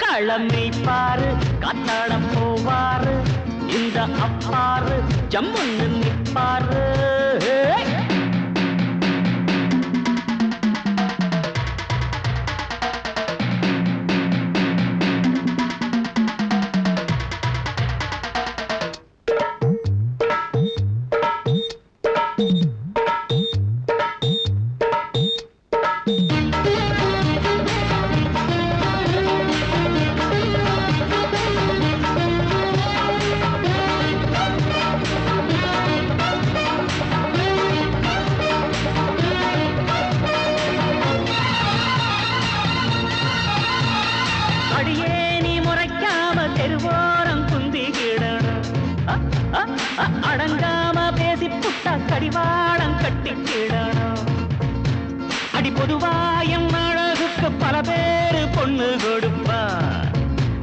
கிழமை பாரு காத்தாடம் போவாரு இந்த அப்பாரு ஜம்முன்னு நிப்பாரு. அடங்காம பேசி புட்டா கடிவாளம் கட்டிக்கிடணும். அடி பொதுவாயம் அழகுக்கு பல பேரு பொண்ணு கொடுப்பா.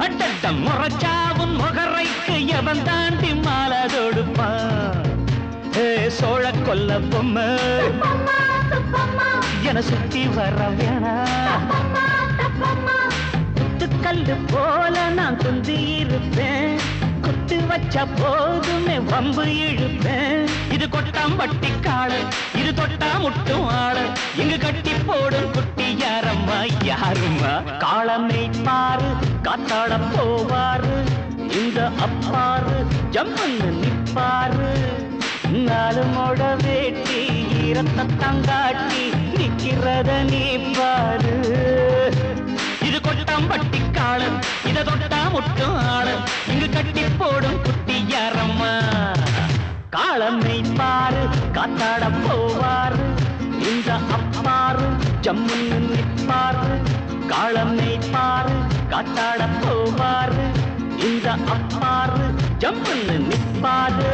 அட்டட்ட முறைச்சாவும் முகரைக்கு எவன் தாண்டி மாலை தொடுப்பா. சோழ கொல்ல பொம்மை என சுத்தி வர வேணா. கல்லு போல நான் குந்தி இருப்பேன். குத்து வச்ச போதுமே வம்பு இழுப்பேன். இது கொட்டாம்பட்டி காடு இது தொட்டா முட்டும் ஆடு. இங்கு கட்டி போடும் குட்டி யாரம்மா யாருமா. காளமை பாரு காத்தாட போவாரு இந்த அப்பாரு ஜம்முன்னு நிப்பாரு. நாலு மொட வேட்டி ஈரத்தை தங்காட்டி நிக்கிறத நீ பாரு. இது கொட்டாம்பட்டி காடு இத தொட்டா முட்டும் ஆடு. இங்கு கட்டி போடும் குட்டி யாரம்மா. காளமை பாரு காத்தாட போவாரு இந்த அப்பாரு ஜம்முன்னு நிப்பாரு. காளமை பாரு காத்தாட போவாரு இந்த அப்பாரு ஜம்முன்னு நிப்பாரு.